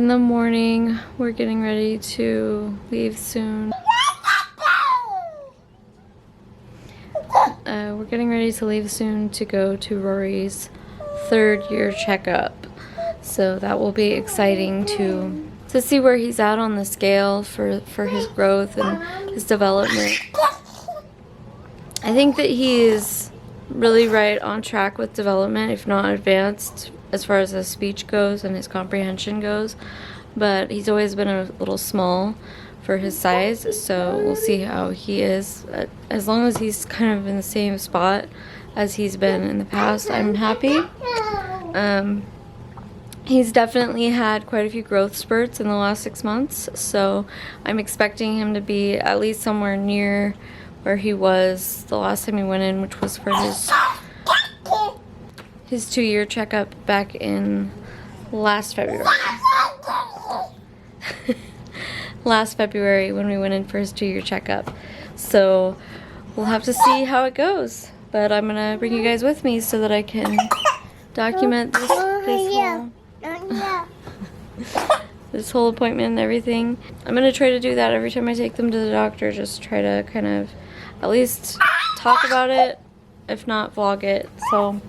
in the morning. We're getting ready to leave soon. We're getting ready to leave soon to go to Rory's 3rd year checkup. So that will be exciting to see where he's at on the scale for his growth and his development. I think that he is really right on track with development, if not advanced, as far as his speech goes and his comprehension goes. But he's always been a little small for his size, so we'll see how he is. As long as he's kind of in the same spot as he's been in the past, I'm happy. He's definitely had quite a few growth spurts in the last 6 months, so I'm expecting him to be at least somewhere near where he was the last time he went in, which was for his 2-year checkup back in last February. Last February when we went in for his 2-year checkup. So we'll have to see how it goes. But I'm gonna bring you guys with me so that I can document this whole appointment and everything. I'm gonna try to do that every time I take them to the doctor. Just try to kind of at least talk about it, if not vlog it. So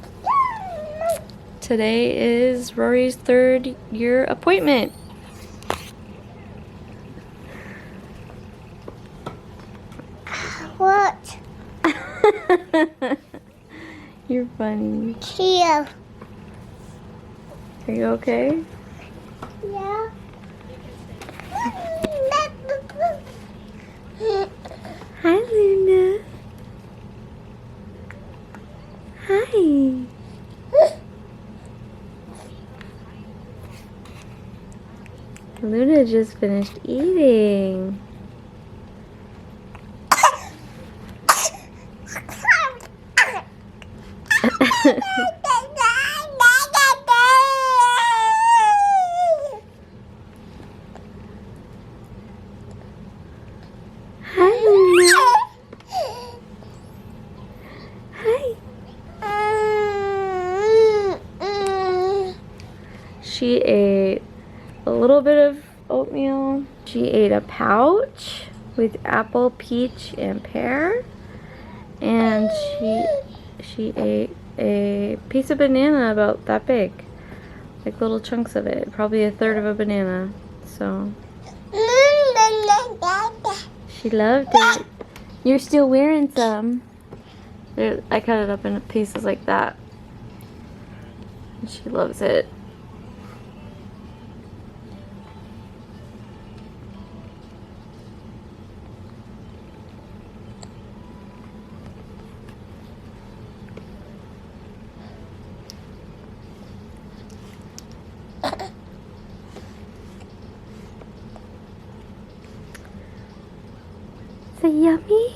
today is Rory's 3rd year appointment. What? You're funny. Here. Are you okay? Yeah. Hi, Luna. Hi. Luna just finished eating. She ate a little bit of oatmeal. She ate a pouch with apple, peach, and pear. And she ate a piece of banana about that big. Like little chunks of it. Probably a third of a banana. So she loved it. You're still wearing some. I cut it up in pieces like that. And she loves it. Is it yummy?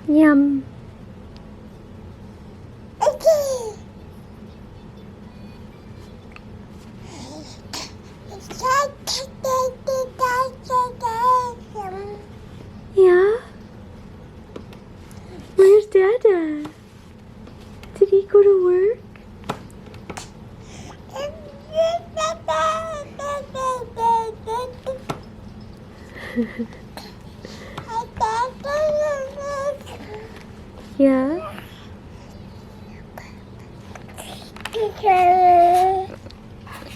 Yum. Yeah? Where's Dada? Did he go to work? Yeah?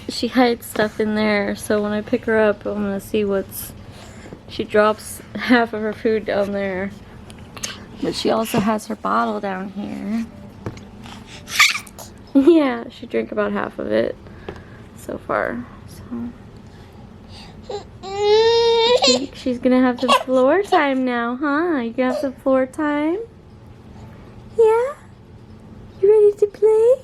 She hides stuff in there, so when I pick her up, I'm gonna see what's... She drops half of her food down there. But she also has her bottle down here. Yeah, she drank about half of it so far. So she's gonna have some floor time now, huh? You gonna have some floor time? Yeah? You ready to play?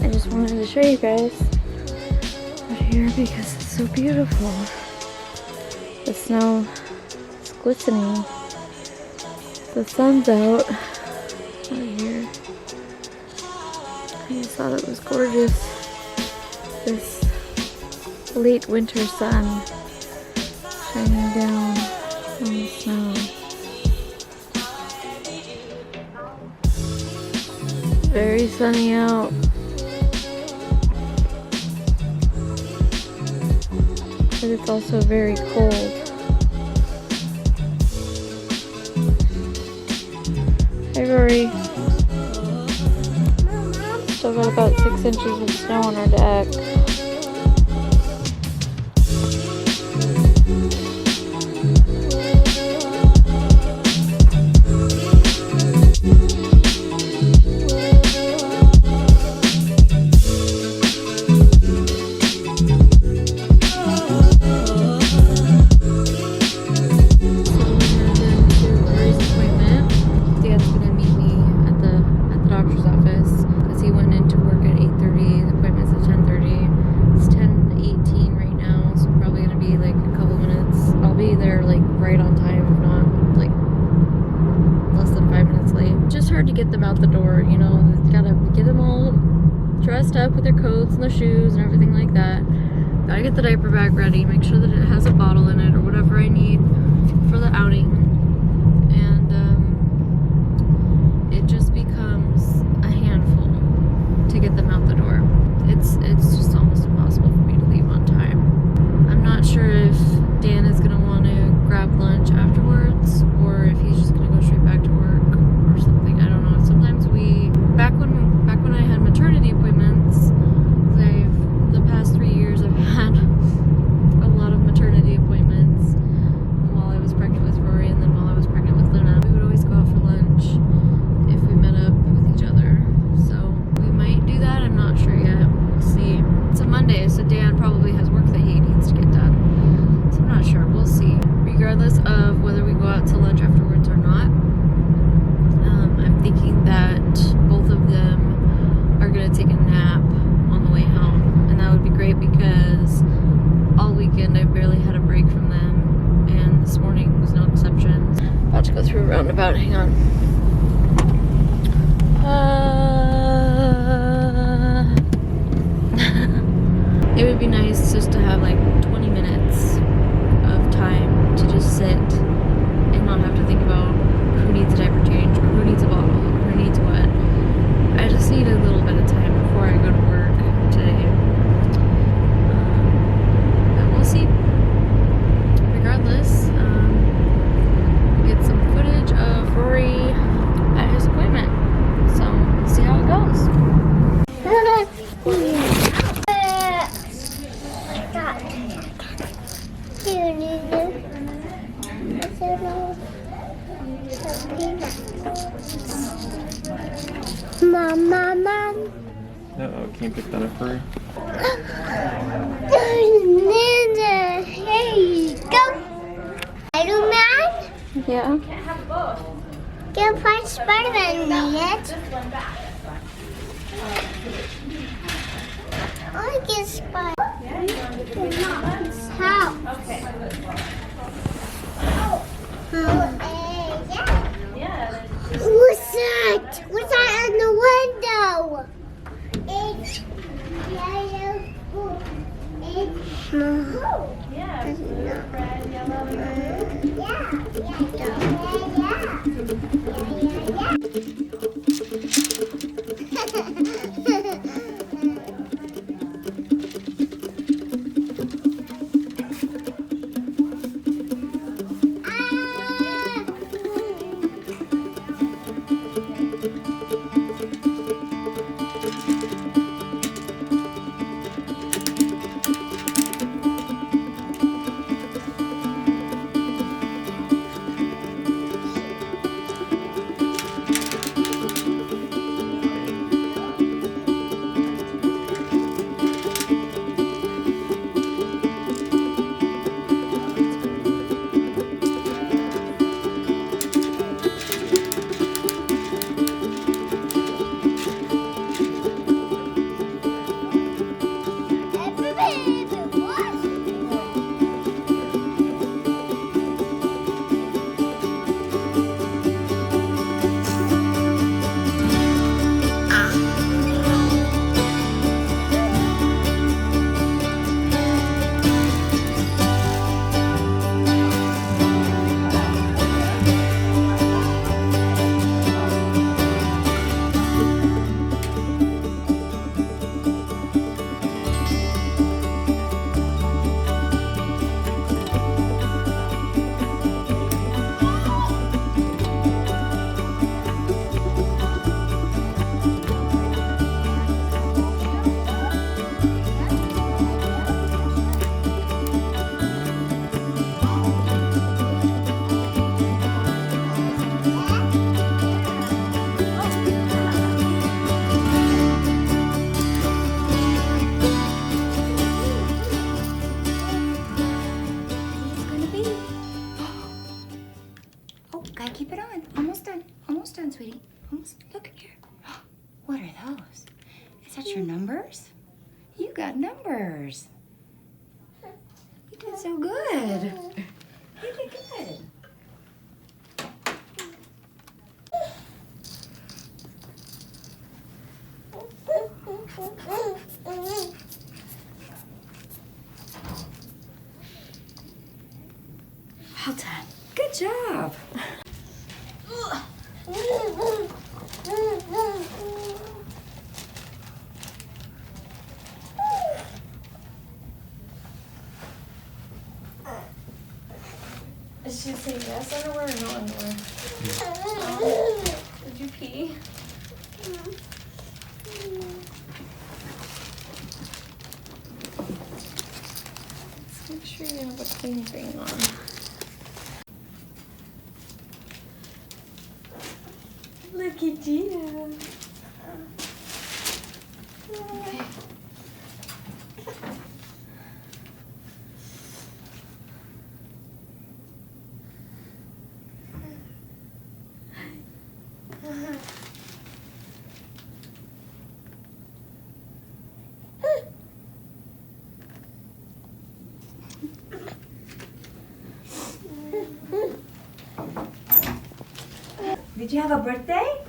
I just wanted to show you guys out here because it's so beautiful. The snow is glistening. The sun's out here. I just thought it was gorgeous. This late winter sun shining down on the snow. Very sunny out. But it's also very cold. Hey Rory. Still got about 6 inches of snow on our deck. To get them out the door, you know, gotta get them all dressed up with their coats and their shoes and everything like that. Gotta get the diaper bag ready, make sure that it has a bottle in it or whatever I need for the outing, and it just becomes a handful to get them out the door. It's just almost impossible for me to leave on time. I'm not sure if Dan is gonna want to grab lunch afterwards or if he's just gonna go straight back to work or something. I don't know. Sometimes back when I had maternity appointments, the past 3 years I've had a lot of maternity appointments while I was pregnant with Rory, and then while I was pregnant with Luna. We would always go out for lunch if we met up with each other. So we might do that. I'm not sure yet. We'll see. It's a Monday, so Dan probably has work that he needs to get done. So I'm not sure. We'll see. Regardless of whether we go out to lunch afterwards or not, I'm thinking that both of them are going to take a nap on the way home. And that would be great because all weekend I've barely had a break from them. And this morning was no exception. About to go through a roundabout. Hang on. It would be nice just to have like 20 minutes of time to just sit and not have to think about who needs a diaper change or who needs a bottle or who needs what. I just need a little bit of time before I go to work today. But we'll see. Regardless, get some footage of Rory at his appointment. So we'll see how it goes. Mom. Uh-oh, can you pick that up for her? Nina, here you go. Spider-Man? Yeah. Get find Spider-Man yet? I get Spider-Man. How? Okay. What's that? What's that in the window? It's yellow. It's blue. Yeah. Red, yellow, blue. Gotta keep it on. Almost done. Almost done, sweetie. Almost. Look here. What are those? Is that your numbers? You got numbers. You did so good. You did good. Well done. Good job. Did she say yes underwear or no underwear? Did you pee? Let's make sure you have a clean thing on. Look at you. Okay. Did you have a birthday?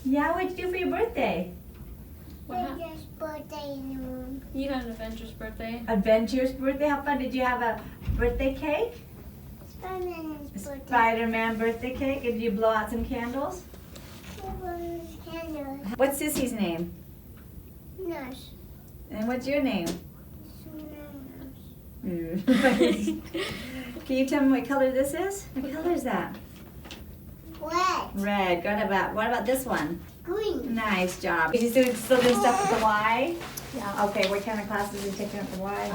Yeah, what'd you do for your birthday? Adventure's birthday in the room. You had an adventurous birthday. Adventure's birthday? How fun. Did you have a birthday cake? Spider-Man's birthday. Spider-Man birthday cake? Did you blow out some candles? Candles. What's Sissy's name? Nurse. And what's your name? Nurse. Can you tell me what color this is? What color is that? Red. Red. What about this one? Green. Nice job. You still doing stuff with the Y? Yeah. Okay, what kind of classes are you taking with the Y?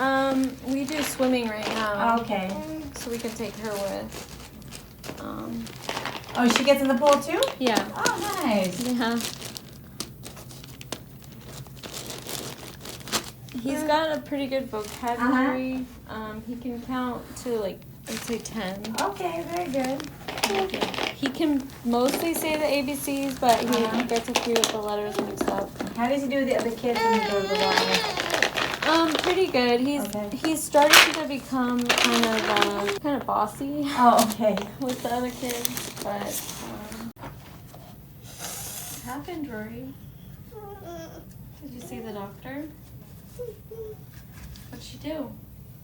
We do swimming right now. Okay. So we can take her with. Oh, she gets in the pool too? Yeah. Oh, nice. Yeah. He's got a pretty good vocabulary. He can count to like, I'd say 10. Okay, very good. He can mostly say the ABCs, but he gets a few of the letters mixed up. How does he do with the other kids when you go to the Y? Pretty good. Okay. He's starting to become kind of bossy Oh, okay. with the other kids, but what happened, Rory? Did you see the doctor? What'd she do?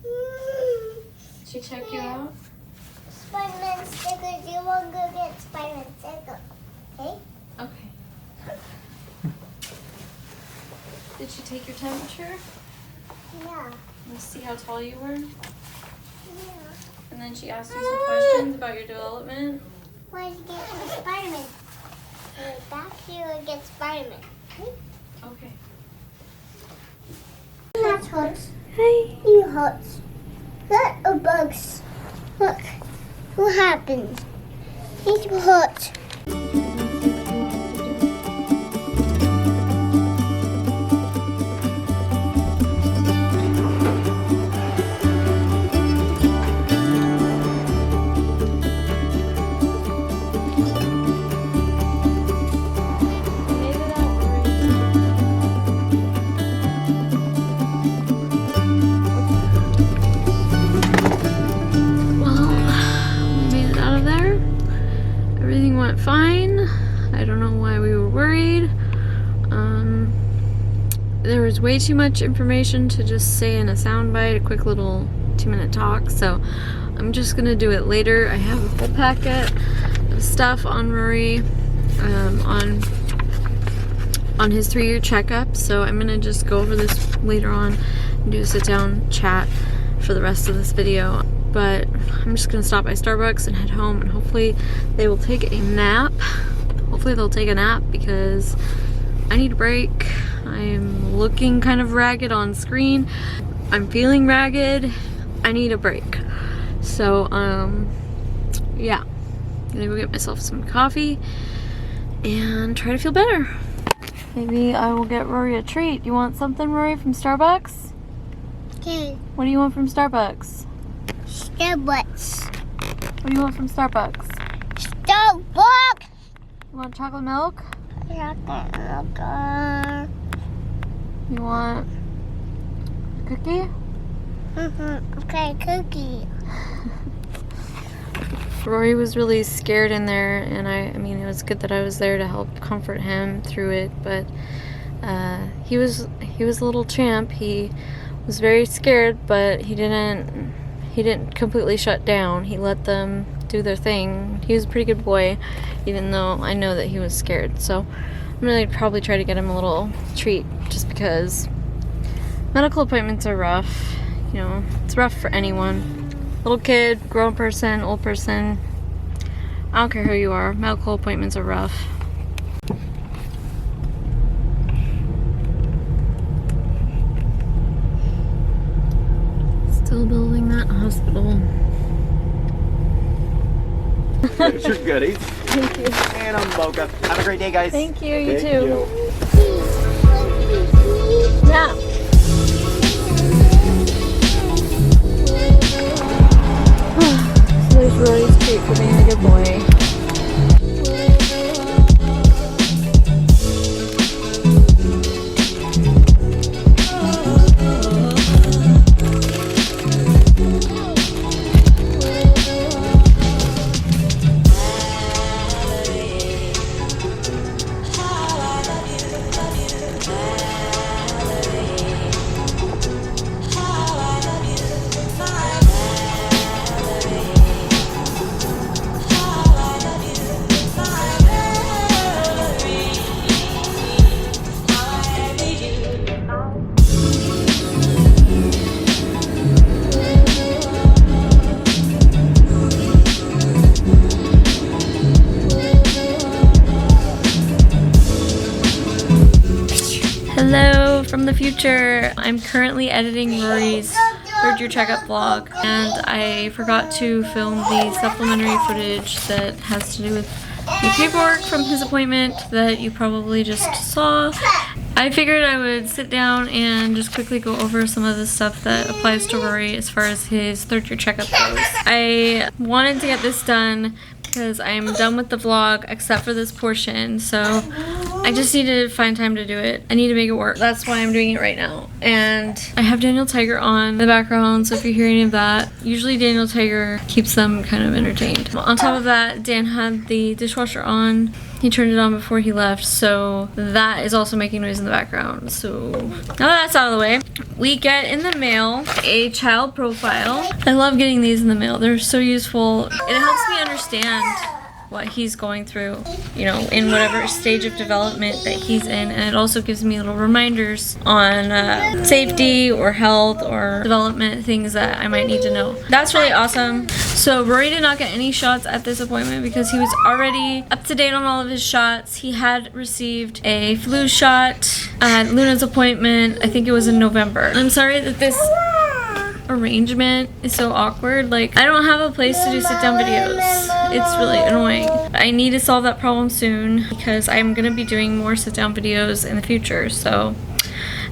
Did she check you out? Spider-Man stickers. You want to go get Spider-Man stickers. Okay? Okay. Did she take your temperature? Yeah. Let's see how tall you were. Yeah. And then she asked you some questions about your development. Why did you get Spider-Man? Back here and get Spider-Man. Okay? Okay. That's hot. Hi. You hot. Look at bugs. Look. What happened? It's hot. Fine. I don't know why we were worried. There was way too much information to just say in a soundbite, a quick little 2-minute talk, so I'm just gonna do it later. I have a full packet of stuff on Rory, on his 3-year checkup, so I'm gonna just go over this later on and do a sit-down chat for the rest of this video. But I'm just gonna stop by Starbucks and head home, and hopefully they will take a nap. Hopefully they'll take a nap because I need a break. I'm looking kind of ragged on screen. I'm feeling ragged. I need a break. So, yeah. I'm gonna go get myself some coffee and try to feel better. Maybe I will get Rory a treat. You want something, Rory, from Starbucks? Okay. What do you want from Starbucks? Starbucks. What do you want from Starbucks? Don't walk. You want chocolate milk? Chocolate. You want a cookie? Okay, cookie. Rory was really scared in there, and I mean, it was good that I was there to help comfort him through it, but he was a little champ. He was very scared, but he didn't completely shut down. He let them do their thing. He was a pretty good boy, even though I know that he was scared. So I'm gonna probably try to get him a little treat, just because medical appointments are rough. You know, it's rough for anyone. Little kid, grown person, old person. I don't care who you are. Medical appointments are rough. Still building that hospital. Here's your goodies. Thank you. And I'm Mocha. Have a great day, guys. Thank you. You Thank too. you. Yeah. So there's Rory's treat for being a good boy. Hello from the future. I'm currently editing Rory's third year checkup vlog, and I forgot to film the supplementary footage that has to do with the paperwork from his appointment that you probably just saw. I figured I would sit down and just quickly go over some of the stuff that applies to Rory as far as his third year checkup goes. I wanted to get this done because I'm done with the vlog except for this portion, so I just need to find time to do it. I need to make it work. That's why I'm doing it right now. And I have Daniel Tiger on in the background, so if you hear any of that, usually Daniel Tiger keeps them kind of entertained. On top of that, Dan had the dishwasher on. He turned it on before he left, so that is also making noise in the background. So now that that's out of the way, we get in the mail a child profile. I love getting these in the mail. They're so useful. It helps me understand what he's going through, you know, in whatever stage of development that he's in, and it also gives me little reminders on safety or health or development, things that I might need to know. That's really awesome. So Rory did not get any shots at this appointment because he was already up to date on all of his shots. He had received a flu shot at Luna's appointment. I think it was in November. I'm sorry that this arrangement is so awkward. Like, I don't have a place to do sit-down videos. It's really annoying. I need to solve that problem soon because I'm gonna be doing more sit-down videos in the future, so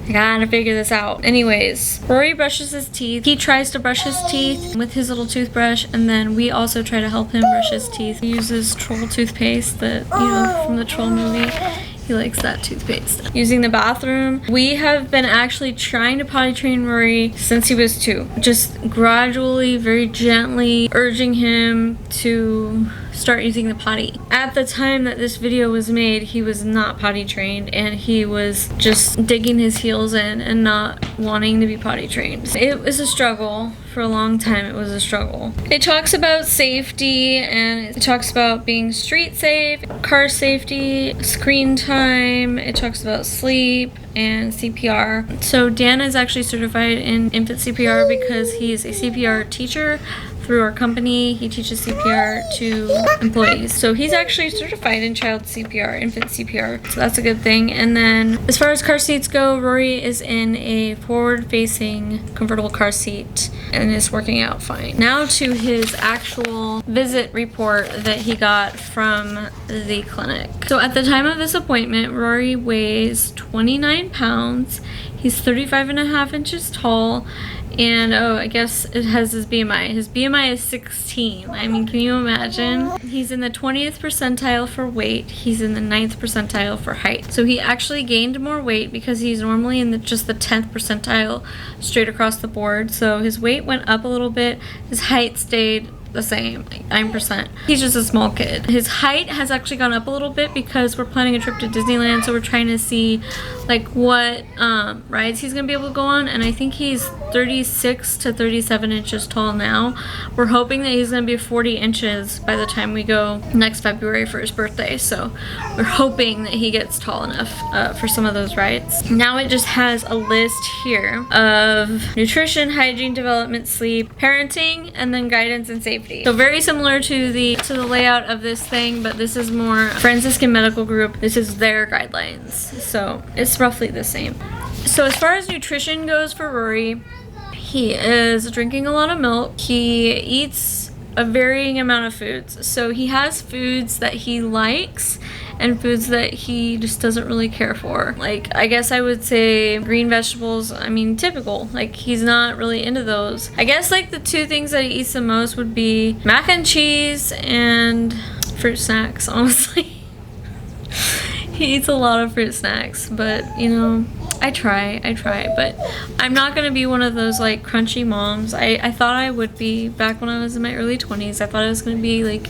I gotta figure this out. Anyways, Rory brushes his teeth. He tries to brush his teeth with his little toothbrush, and then we also try to help him brush his teeth. He uses Troll toothpaste that, you know, from the Troll movie. He likes that toothpaste. Using the bathroom. We have been actually trying to potty train Rory since he was 2. Just gradually, very gently urging him to start using the potty. At the time that this video was made, he was not potty trained, and he was just digging his heels in and not wanting to be potty trained. It was a struggle. For a long time, it was a struggle. It talks about safety, and it talks about being street safe, car safety, screen time. It talks about sleep and CPR. So Dan is actually certified in infant CPR because he is a CPR teacher through our company. He teaches CPR to employees. So he's actually certified in child CPR, infant CPR. So that's a good thing. And then as far as car seats go, Rory is in a forward-facing convertible car seat and is working out fine. Now to his actual visit report that he got from the clinic. So at the time of this appointment, Rory weighs 29 pounds. He's 35.5 inches tall, And oh, I guess it has his BMI. His BMI is 16. I mean, can you imagine? He's in the 20th percentile for weight. He's in the 9th percentile for height. So he actually gained more weight because he's normally in just the 10th percentile straight across the board. So his weight went up a little bit. His height stayed the same, like 9%. He's just a small kid. His height has actually gone up a little bit because we're planning a trip to Disneyland, so we're trying to see like what rides he's gonna be able to go on, and I think he's 36 to 37 inches tall now. We're hoping that he's gonna be 40 inches by the time we go next February for his birthday, so we're hoping that he gets tall enough for some of those rides. Now it just has a list here of nutrition, hygiene, development, sleep, parenting, and then guidance and safety. So very similar to the layout of this thing, but this is more Franciscan Medical Group. This is their guidelines, so it's roughly the same. So as far as nutrition goes for Rory, he is drinking a lot of milk. He eats a varying amount of foods. So he has foods that he likes and foods that he just doesn't really care for. Like, I guess I would say green vegetables, I mean, typical. Like, he's not really into those. I guess, like, the two things that he eats the most would be mac and cheese and fruit snacks, honestly. He eats a lot of fruit snacks, but, you know, I try, but I'm not gonna be one of those like crunchy moms. I thought I would be back when I was in my early 20s. I thought I was gonna be like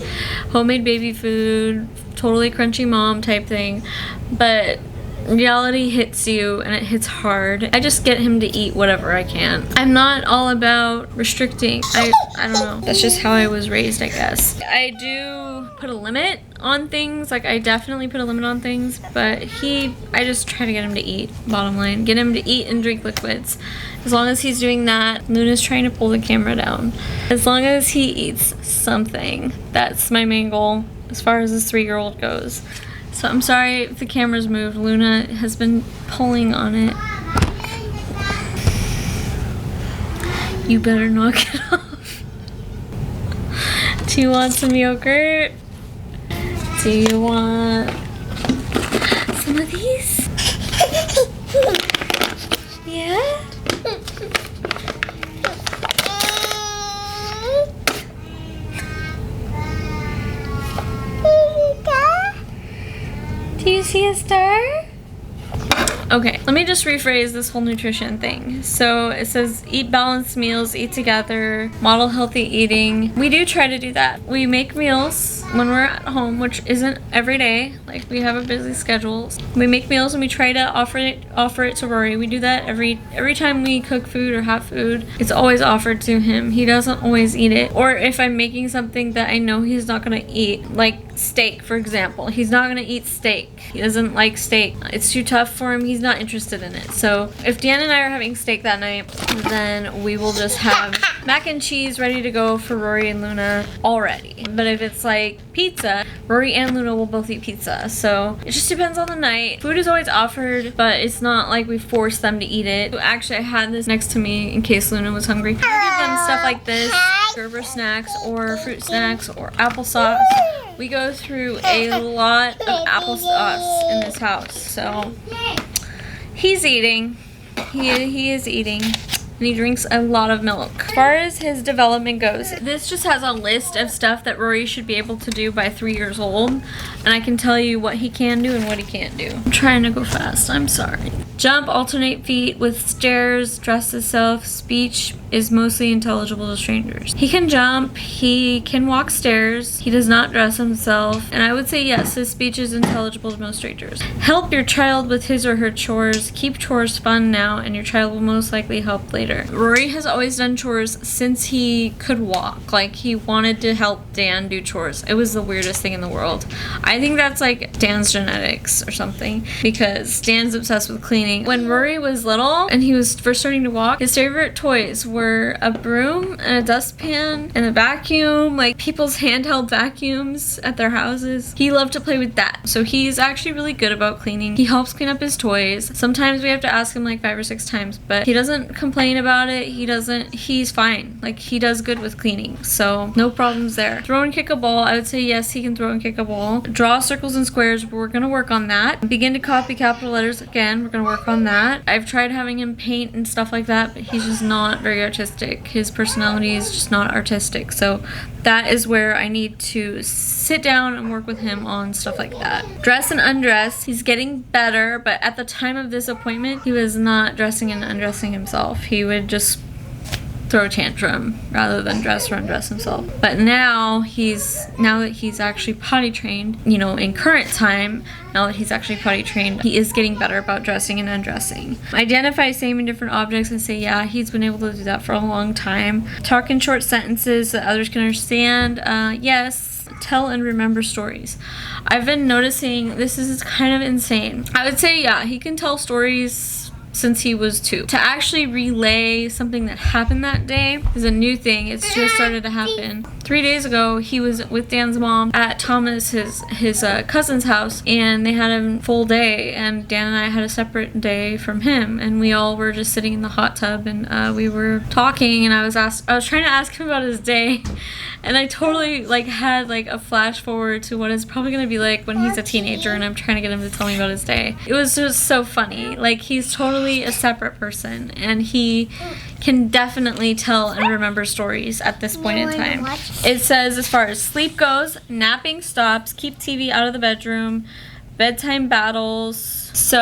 homemade baby food, totally crunchy mom type thing, but reality hits you and it hits hard. I just get him to eat whatever I can. I'm not all about restricting. I don't know. That's just how I was raised, I guess. I do put a limit on things. Like, I definitely put a limit on things, but I just try to get him to eat, bottom line. Get him to eat and drink liquids. As long as he's doing that, Luna's trying to pull the camera down. As long as he eats something, that's my main goal as far as this 3-year-old goes. So I'm sorry if the camera's moved. Luna has been pulling on it. You better knock it off. Do you want some yogurt? Do you want some of these? Yeah? Do you see a star? Okay, let me just rephrase this whole nutrition thing. So it says eat balanced meals, eat together, model healthy eating. We do try to do that. We make meals when we're at home, which isn't every day. Like, we have a busy schedule. We make meals and we try to offer it to Rory. We do that every time we cook food or have food. It's always offered to him. He doesn't always eat it. Or if I'm making something that I know he's not gonna eat, like steak, for example. He's not gonna eat steak. He doesn't like steak. It's too tough for him. He's not interested in it. So if Dan and I are having steak that night, then we will just have mac and cheese ready to go for Rory and Luna already. But if it's like pizza, Rory and Luna will both eat pizza. So it just depends on the night. Food is always offered, but it's not like we force them to eat it. Actually, I had this next to me in case Luna was hungry. I give them stuff like this, Gerber snacks or fruit snacks or applesauce. We go through a lot of applesauce in this house, so he's eating. He is eating. And he drinks a lot of milk. As far as his development goes, this just has a list of stuff that Rory should be able to do by 3 years old. And I can tell you what he can do and what he can't do. I'm trying to go fast, I'm sorry. Jump, alternate feet with stairs, dress himself, speech is mostly intelligible to strangers. He can jump, he can walk stairs, he does not dress himself, and I would say yes, his speech is intelligible to most strangers. Help your child with his or her chores, keep chores fun now, and your child will most likely help later. Rory has always done chores since he could walk. Like, he wanted to help Dan do chores. It was the weirdest thing in the world. I think that's like Dan's genetics or something, because Dan's obsessed with cleaning. When Rory was little and he was first starting to walk, his favorite toys were a broom and a dustpan and a vacuum, like people's handheld vacuums at their houses. He loved to play with that. So he's actually really good about cleaning. He helps clean up his toys. Sometimes we have to ask him like 5 or 6 times, but he doesn't complain complain about it. He's fine. Like, he does good with cleaning, so no problems there. Throw and kick a ball. I would say yes, he can throw and kick a ball. Draw circles and squares. We're gonna work on that. Begin to copy capital letters. Again, we're gonna work on that. I've tried having him paint and stuff like that, but he's just not very artistic. His personality is just not artistic, so that is where I need to sit down and work with him on stuff like that. Dress and undress. He's getting better, but at the time of this appointment, he was not dressing and undressing himself. He would just throw a tantrum rather than dress or undress himself. But now that he's actually potty trained, you know, in current time, now that he's actually potty trained, he is getting better about dressing and undressing. Identify same and different objects and say, yeah, he's been able to do that for a long time. Talk in short sentences that others can understand. Yes. Tell and remember stories. I've been noticing this is kind of insane. I would say, yeah, he can tell stories since he was 2. To actually relay something that happened that day is a new thing. It's just started to happen. 3 days ago, he was with Dan's mom at Thomas, his cousin's house, and they had a full day, and Dan and I had a separate day from him, and we all were just sitting in the hot tub, and we were talking, and I was trying to ask him about his day, and I totally had a flash forward to what it's probably gonna be like when he's a teenager, and I'm trying to get him to tell me about his day. It was just so funny. Like, he's totally a separate person, and he can definitely tell and remember stories at this point in time. It says, as far as sleep goes, napping stops, keep TV out of the bedroom, bedtime battles. So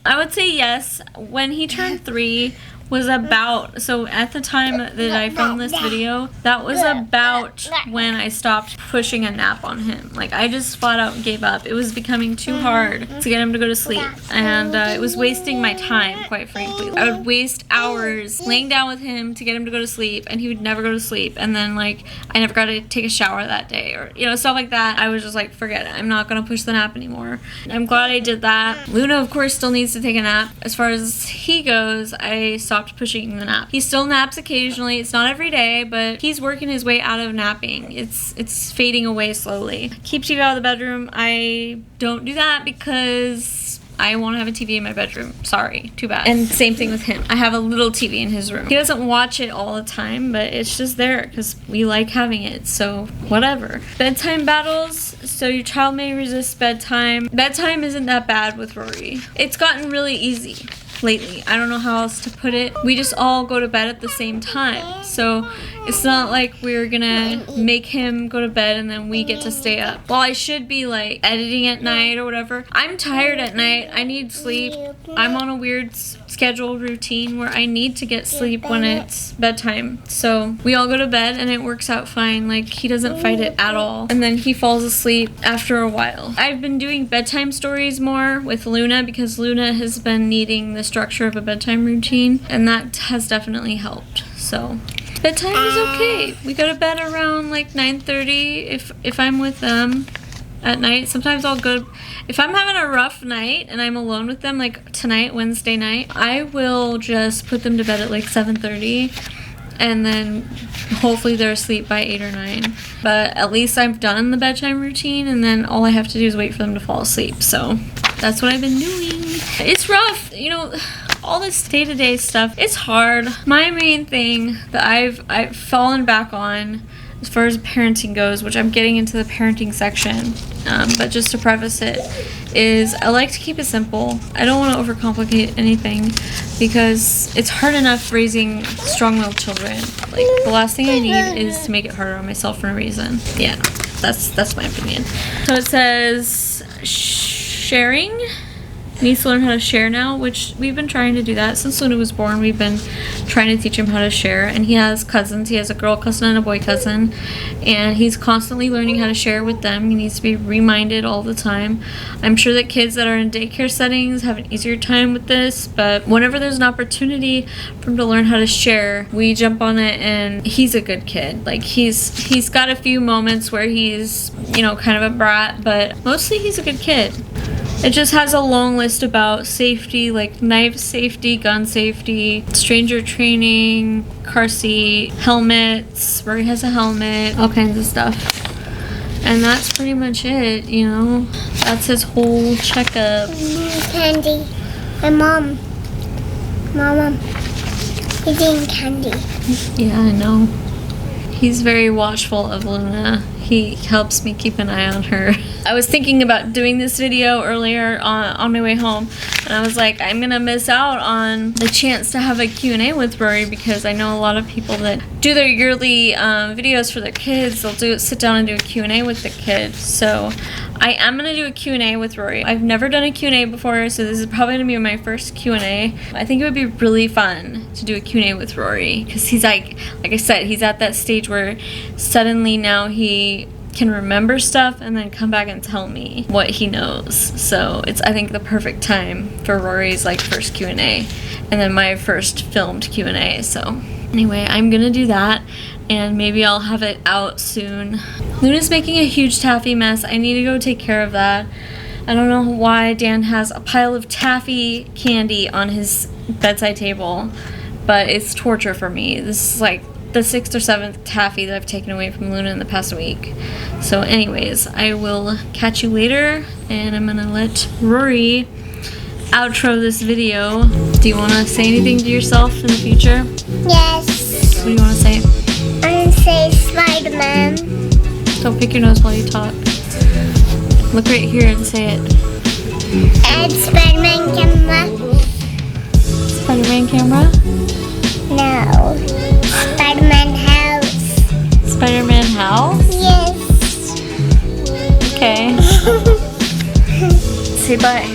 I would say yes. When he turned 3 was about, so at the time that I filmed this video, that was about when I stopped pushing a nap on him. Like, I just flat out gave up. It was becoming too hard to get him to go to sleep, and it was wasting my time, quite frankly. I would waste hours laying down with him to get him to go to sleep, and he would never go to sleep, and then I never got to take a shower that day, or stuff like that. I was just like, forget it, I'm not gonna push the nap anymore. I'm glad I did that. Luna, of course, still needs to take a nap. As far as he goes, I stopped pushing the nap. He still naps occasionally. It's not every day, but he's working his way out of napping. It's fading away slowly. Keep TV out of the bedroom. I don't do that because I want to have a TV in my bedroom. Sorry, too bad. And same thing with him. I have a little TV in his room. He doesn't watch it all the time, but it's just there because we like having it, so whatever. Bedtime battles. So your child may resist bedtime. Bedtime isn't that bad with Rory. It's gotten really easy lately. I don't know how else to put it. We just all go to bed at the same time. So it's not like we're gonna make him go to bed and then we get to stay up. Well, I should be editing at night or whatever. I'm tired at night. I need sleep. I'm on a weird schedule routine where I need to get sleep when it's bedtime. So we all go to bed and it works out fine. He doesn't fight it at all. And then he falls asleep after a while. I've been doing bedtime stories more with Luna because Luna has been needing the structure of a bedtime routine, and that has definitely helped. So bedtime is okay. We go to bed around 9:30 if I'm with them at night. Sometimes I'll go, if I'm having a rough night and I'm alone with them, like tonight, Wednesday night, I will just put them to bed at 7:30, and then hopefully they're asleep by 8 or 9. But at least I've done the bedtime routine, and then all I have to do is wait for them to fall asleep. So that's what I've been doing. It's rough, all this day-to-day stuff. It's hard. My main thing that I've fallen back on as far as parenting goes, which I'm getting into the parenting section, but just to preface it, is I like to keep it simple. I don't want to overcomplicate anything because it's hard enough raising strong-willed children. The last thing I need is to make it harder on myself for no reason. Yeah, that's my opinion. So it says sharing. Needs to learn how to share now, which we've been trying to do that since Luna was born. We've been trying to teach him how to share, and he has cousins. He has a girl cousin and a boy cousin, and he's constantly learning how to share with them. He needs to be reminded all the time. I'm sure that kids that are in daycare settings have an easier time with this, but whenever there's an opportunity for him to learn how to share, we jump on it, and he's a good kid. He's got a few moments where he's, kind of a brat, but mostly he's a good kid. It just has a long list about safety, knife safety, gun safety, stranger training, car seat, helmets, Rory has a helmet, all kinds of stuff. And that's pretty much it, you know? That's his whole checkup. Candy. And Mom. Mama. He's eating candy. Yeah, I know. He's very watchful of Luna. He helps me keep an eye on her. I was thinking about doing this video earlier on my way home, and I was like, I'm gonna miss out on the chance to have a Q&A with Rory, because I know a lot of people that do their yearly videos for their kids, they'll sit down and do a Q&A with the kids. So I am gonna do a Q&A with Rory. I've never done a Q&A before, so this is probably gonna be my first Q&A. I think it would be really fun to do a Q&A with Rory, because he's like I said, he's at that stage where suddenly now he can remember stuff and then come back and tell me what he knows. So it's, I think, the perfect time for Rory's like first Q&A, and then my first filmed Q&A. So anyway, I'm gonna do that, and maybe I'll have it out soon. Luna's making a huge taffy mess. I need to go take care of that. I don't know why Dan has a pile of taffy candy on his bedside table, but it's torture for me. This is like the 6th or 7th taffy that I've taken away from Luna in the past week. So anyways, I will catch you later, and I'm gonna let Rory outro this video. Do you want to say anything to yourself in the future? Yes. What do you want to say? I'm gonna say Spider-Man. Don't pick your nose while you talk. Look right here and say it. And Spider-Man camera. Spider-Man camera? No. Spider-Man house. Spider-Man house? Yes. Okay. Say bye.